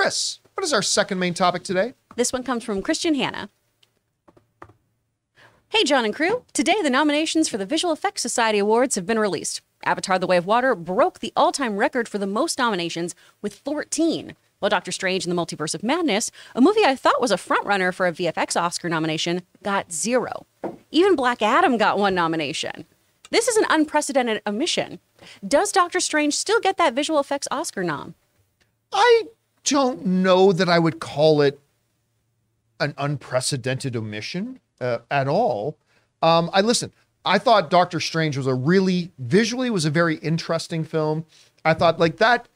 Chris, what is our second main topic today? This one comes from Christian Hanna. Hey, John and crew. Today, the nominations for the Visual Effects Society Awards have been released. Avatar: The Way of Water broke the all-time record for the most nominations with 14, while Doctor Strange and the Multiverse of Madness, a movie I thought was a frontrunner for a VFX Oscar nomination, got 0. Even Black Adam got 1 nomination. This is an unprecedented omission. Does Doctor Strange still get that Visual Effects Oscar nom? I don't know that I would call it an unprecedented omission at all. I thought Doctor Strange was visually was a very interesting film. I thought like that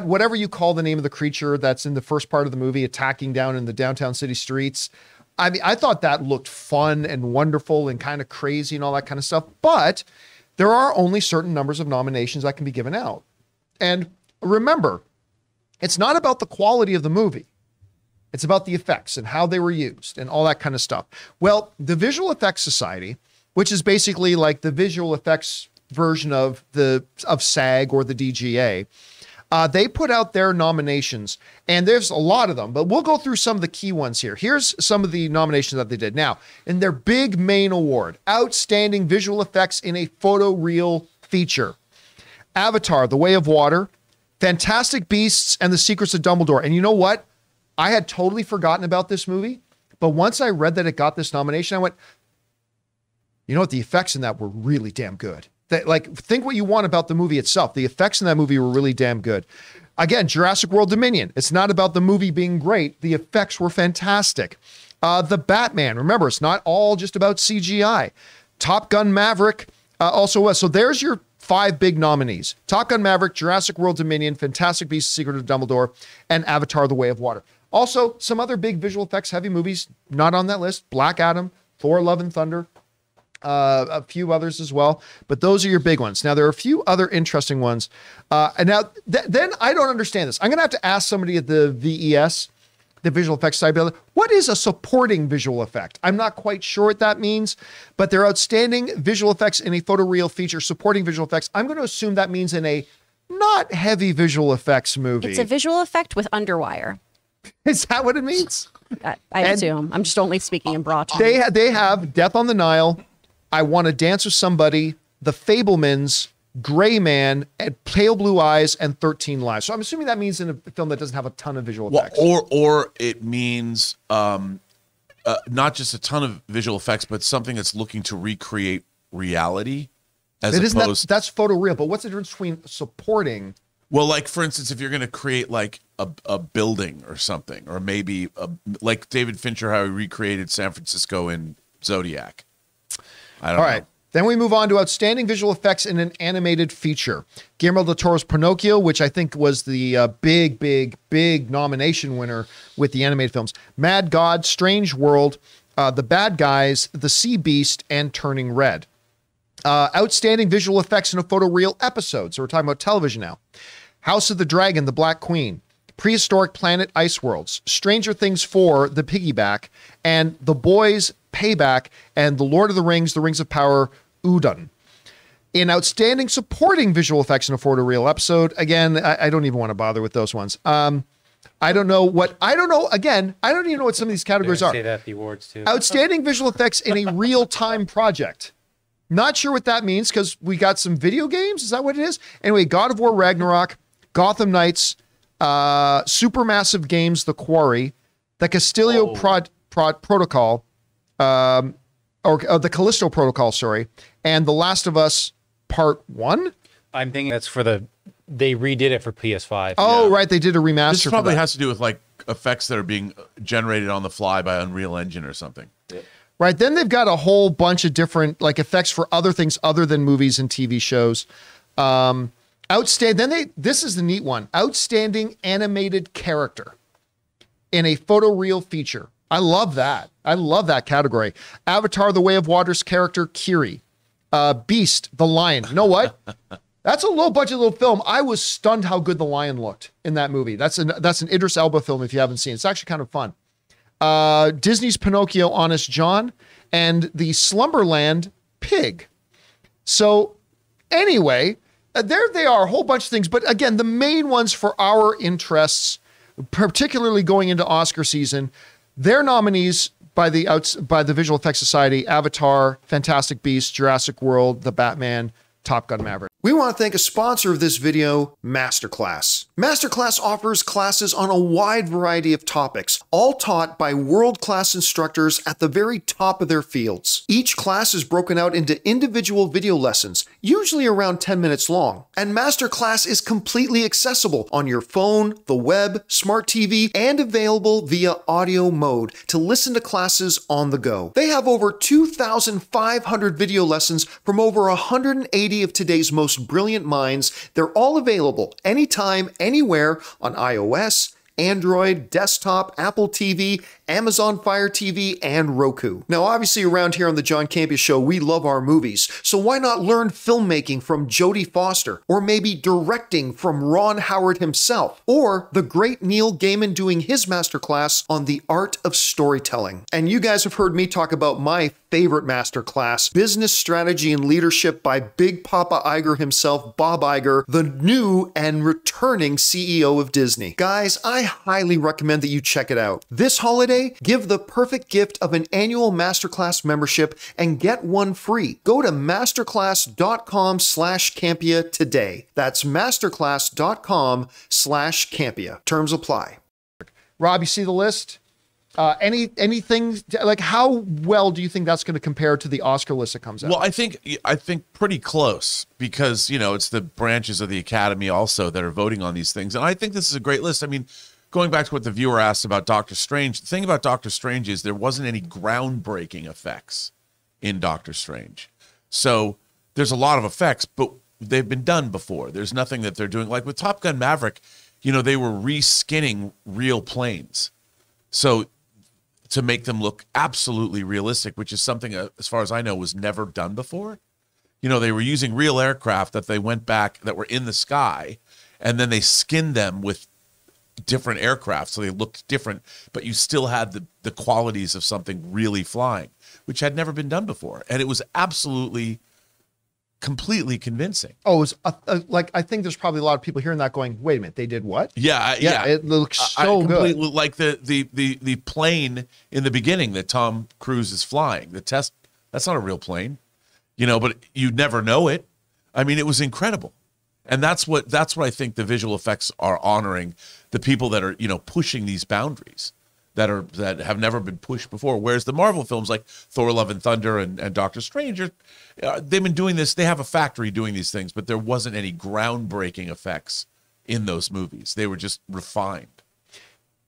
whatever you call the name of the creature that's in the first part of the movie attacking down in the downtown city streets. I mean, I thought that looked fun and wonderful and kind of crazy and all that kind of stuff. But there are only certain numbers of nominations that can be given out. And remember, it's not about the quality of the movie. It's about the effects and how they were used and all that kind of stuff. Well, the Visual Effects Society, which is basically like the visual effects version of SAG or the DGA, they put out their nominations, and there's a lot of them, but we'll go through some of the key ones here. Here's some of the nominations that they did. Now, in their big main award, Outstanding Visual Effects in a Photoreal Feature, Avatar: The Way of Water, Fantastic Beasts and the Secrets of Dumbledore. And you know what? I had totally forgotten about this movie, but once I read that it got this nomination, I went, you know what? The effects in that were really damn good. Think what you want about the movie itself. The effects in that movie were really damn good. Again, Jurassic World Dominion. It's not about the movie being great. The effects were fantastic. The Batman. Remember, it's not all just about CGI. Top Gun Maverick also was. So there's your 5 big nominees. Top Gun Maverick, Jurassic World Dominion, Fantastic Beasts, Secret of Dumbledore, and Avatar: The Way of Water. Also, some other big visual effects heavy movies not on that list. Black Adam, Thor: Love and Thunder, a few others as well. But those are your big ones. Now, there are a few other interesting ones. And now, then I don't understand this. I'm going to have to ask somebody at the VES, the Visual Effects Society, what is a supporting visual effect? I'm not quite sure what that means, but they're outstanding visual effects in a photoreal feature, supporting visual effects. I'm going to assume that means in a not heavy visual effects movie. It's a visual effect with underwire. Is that what it means? I assume. I'm just only speaking in broad terms. They have Death on the Nile, I Want to Dance with Somebody, The Fabelmans, Gray Man, and Pale Blue Eyes, and 13 Lives. So I'm assuming that means in a film that doesn't have a ton of visual effects. Or it means not just a ton of visual effects, but something that's looking to recreate reality. That's photoreal, but what's the difference between supporting? Well, like, for instance, if you're going to create like a building or something, or maybe like David Fincher, how he recreated San Francisco in Zodiac. I don't know. All right. Then we move on to Outstanding Visual Effects in an Animated Feature. Guillermo del Toro's Pinocchio, which I think was the big nomination winner with the animated films. Mad God, Strange World, The Bad Guys, The Sea Beast, and Turning Red. Outstanding Visual Effects in a Photoreal Episode. So we're talking about television now. House of the Dragon, The Black Queen, Prehistoric Planet, Ice Worlds, Stranger Things 4, The Piggyback, and The Boys, Payback, and The Lord of the Rings, The Rings of Power, Udon. In Outstanding Supporting Visual Effects in a Photoreal Episode, again, I don't even want to bother with those ones. I don't know what some of these categories are. Say that at the awards too. Outstanding Visual Effects in a Real-Time Project. Not sure what that means because we got some video games. Is that what it is? Anyway, God of War Ragnarok, Gotham Knights, Supermassive Games, The Quarry, The Castillo Protocol, or the Callisto Protocol, sorry, and The Last of Us Part 1? I'm thinking that's they redid it for PS5. Oh, yeah. Right, they did a remaster. This probably has to do with like effects that are being generated on the fly by Unreal Engine or something. Yeah. Right, then they've got a whole bunch of different like effects for other things other than movies and TV shows. This is the neat one. Outstanding Animated Character in a Photoreal Feature. I love that. I love that category. Avatar: The Way of Water's character, Kiri. Beast, the Lion. You know what? That's a low-budget little film. I was stunned how good the lion looked in that movie. That's an Idris Elba film if you haven't seen it. It's actually kind of fun. Disney's Pinocchio, Honest John, and the Slumberland Pig. So anyway, there they are, a whole bunch of things. But again, the main ones for our interests particularly going into Oscar season. Their nominees by the Visual Effects Society: Avatar, Fantastic Beasts, Jurassic World, The Batman, Top Gun: Maverick. We want to thank a sponsor of this video, MasterClass. MasterClass offers classes on a wide variety of topics, all taught by world-class instructors at the very top of their fields. Each class is broken out into individual video lessons, usually around 10 minutes long. And MasterClass is completely accessible on your phone, the web, smart TV, and available via audio mode to listen to classes on the go. They have over 2,500 video lessons from over 180 of today's most brilliant minds. They're all available anytime, anywhere on iOS, Android, desktop, Apple TV, Amazon Fire TV, and Roku. Now, obviously around here on the John Campea Show, we love our movies, so why not learn filmmaking from Jodie Foster, or maybe directing from Ron Howard himself, or the great Neil Gaiman doing his masterclass on the art of storytelling. And you guys have heard me talk about my favorite masterclass, Business Strategy and Leadership by Big Papa Iger himself, Bob Iger, the new and returning CEO of Disney. Guys, I highly recommend that you check it out. This holiday, give the perfect gift of an annual Masterclass membership and get one free. Go to masterclass.com/Campea today. That's masterclass.com/Campea. Terms apply. Rob, you see the list? Anything like, how well do you think that's going to compare to the Oscar list that comes out? Well, I think pretty close, because, you know, it's the branches of the Academy also that are voting on these things. And I think this is a great list. I mean, going back to what the viewer asked about Doctor Strange, the thing about Doctor Strange is there wasn't any groundbreaking effects in Doctor Strange. So there's a lot of effects, but they've been done before. There's nothing that they're doing. Like with Top Gun Maverick, you know, they were reskinning real planes. So to make them look absolutely realistic, which is something, as far as I know, was never done before. You know, they were using real aircraft that they went back, that were in the sky, and then they skinned them with different aircraft, so they looked different, but you still had the qualities of something really flying, which had never been done before. And it was absolutely, completely convincing. Oh, it was like, I think there's probably a lot of people hearing that going, wait a minute, they did what? Yeah. It looks so good. Like the plane in the beginning that Tom Cruise is flying, the test, that's not a real plane, you know, but you'd never know it. I mean, it was incredible. And that's what I think the visual effects are honoring, the people that are, you know, pushing these boundaries that have never been pushed before. Whereas the Marvel films like Thor: Love and Thunder and Doctor Strange, they've been doing this. They have a factory doing these things, but there wasn't any groundbreaking effects in those movies. They were just refined.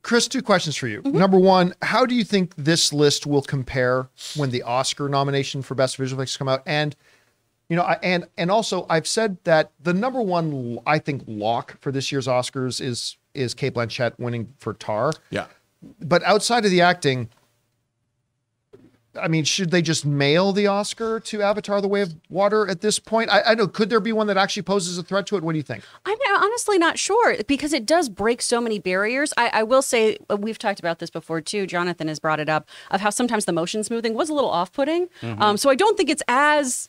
Chris, 2 questions for you. Number one, how do you think this list will compare when the Oscar nomination for Best Visual Effects come out? And, you know, and also I've said that the number one, I think, lock for this year's Oscars is Cate Blanchett winning for Tar. Yeah. But outside of the acting, I mean, should they just mail the Oscar to Avatar: The Way of Water at this point? I know, could there be one that actually poses a threat to it? What do you think? I'm honestly not sure, because it does break so many barriers. I will say, we've talked about this before too, Jonathan has brought it up, of how sometimes the motion smoothing was a little off-putting. So I don't think it's as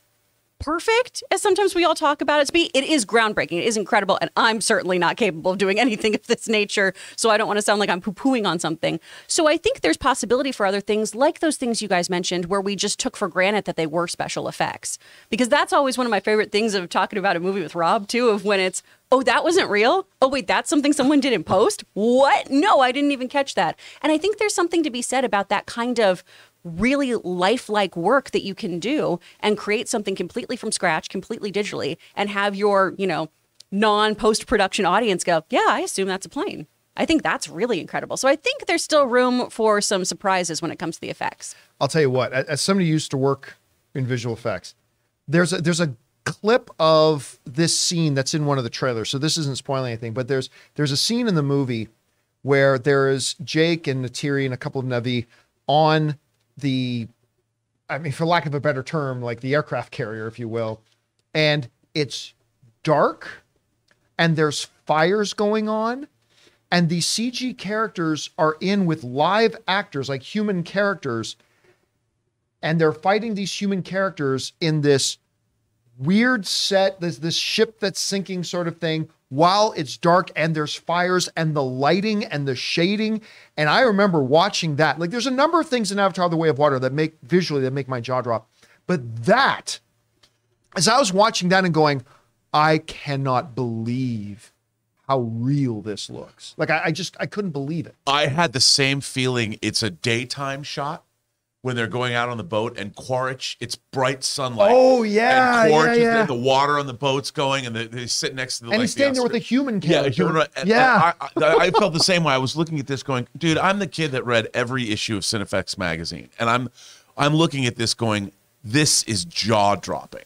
perfect as sometimes we all talk about it to be. It is groundbreaking. It is incredible. And I'm certainly not capable of doing anything of this nature. So I don't want to sound like I'm poo-pooing on something. So I think there's possibility for other things, like those things you guys mentioned, where we just took for granted that they were special effects. Because that's always one of my favorite things of talking about a movie with Rob too, of when it's, oh, that wasn't real? Oh, wait, that's something someone did in post? What? No, I didn't even catch that. And I think there's something to be said about that kind of really lifelike work that you can do and create something completely from scratch, completely digitally, and have your, you know, non-post-production audience go, yeah, I assume that's a plane. I think that's really incredible. So I think there's still room for some surprises when it comes to the effects. I'll tell you what, as somebody who used to work in visual effects, there's a clip of this scene that's in one of the trailers. So this isn't spoiling anything, but there's a scene in the movie where there is Jake and Neytiri and a couple of Na'vi on the, I mean, for lack of a better term, like the aircraft carrier, if you will. And it's dark and there's fires going on, and these CG characters are in with live actors, like human characters, and they're fighting these human characters in this weird set, this ship that's sinking sort of thing, while it's dark and there's fires and the lighting and the shading. And I remember watching that. Like, there's a number of things in Avatar: The Way of Water that make my jaw drop. But that, as I was watching that and going, I cannot believe how real this looks. Like, I couldn't believe it. I had the same feeling. It's a daytime shot when they're going out on the boat, and Quaritch, it's bright sunlight. Oh, yeah, and Quaritch yeah. is the water on the boat's going, and they sit next to the. And he's standing there with a human character. Yeah, I felt the same way. I was looking at this, going, dude, I'm the kid that read every issue of Cinefex magazine, and I'm looking at this, going, this is jaw dropping,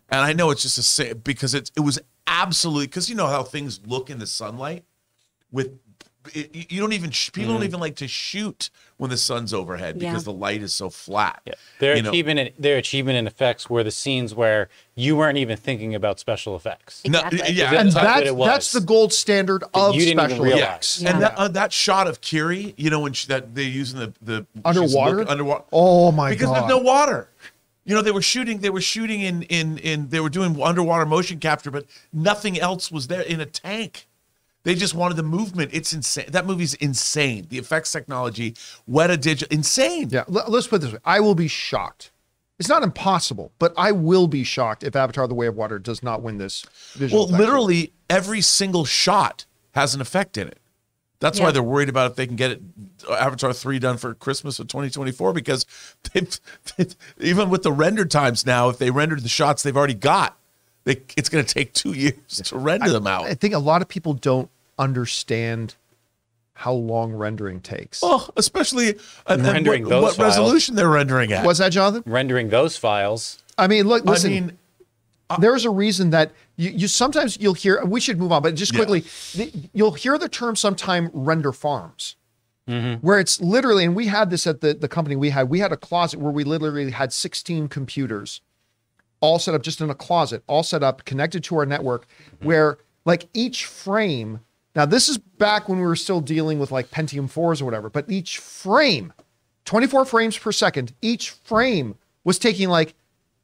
and I know it's just because it was absolutely, because you know how things look in the sunlight with. You don't even people don't even like to shoot when the sun's overhead because the light is so flat. Yeah. Their achievement in effects were the scenes where you weren't even thinking about special effects. Exactly. No, yeah, And that's the gold standard of special effects. Yeah. And that shot of Kiri, you know, when that they're using the underwater. Oh my god! Because there's no water. You know, they were shooting in they were doing underwater motion capture, but nothing else was there in a tank. They just wanted the movement. It's insane. That movie's insane. The effects technology, digital, insane. Yeah, let's put it this way. I will be shocked. It's not impossible, but I will be shocked if Avatar: The Way of Water does not win this visual effects. Literally every single shot has an effect in it. That's why they're worried about if they can get Avatar 3 done for Christmas of 2024, because even with the render times now, if they rendered the shots they've already got, it's going to take 2 years to render them out. I think a lot of people don't understand how long rendering takes. Oh, especially rendering what resolution they're rendering at. What's that, Jonathan? Rendering those files. I mean, look, listen. There's a reason that you sometimes you'll hear. We should move on, but just quickly, you'll hear the term sometime render farms, where it's literally, and we had this at the company we had a closet where we literally had 16 computers, all set up just in a closet, all set up, connected to our network, where like each frame. Now this is back when we were still dealing with like Pentium 4s or whatever, but each frame, 24 frames per second, each frame was taking like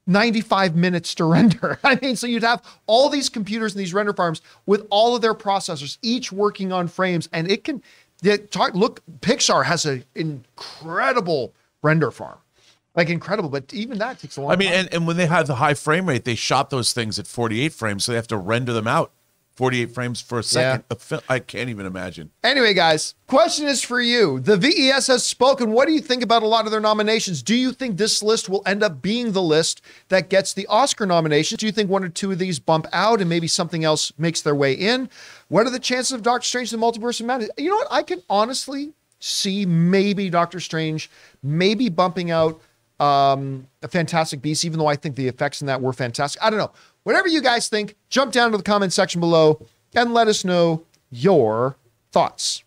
95 minutes to render. I mean, so you'd have all these computers and these render farms with all of their processors, each working on frames. And it can look, Pixar has an incredible render farm, like incredible, but even that takes a long time. I mean, and when they have the high frame rate, they shot those things at 48 frames. So they have to render them out 48 frames per second. Yeah. I can't even imagine. Anyway, guys, question is for you. The VES has spoken. What do you think about a lot of their nominations? Do you think this list will end up being the list that gets the Oscar nominations? Do you think one or two of these bump out and maybe something else makes their way in? What are the chances of Doctor Strange and the Multiverse of Madness? You know what? I can honestly see maybe Doctor Strange maybe bumping out a Fantastic Beasts, even though I think the effects in that were fantastic. I don't know. Whatever you guys think, jump down to the comment section below and let us know your thoughts.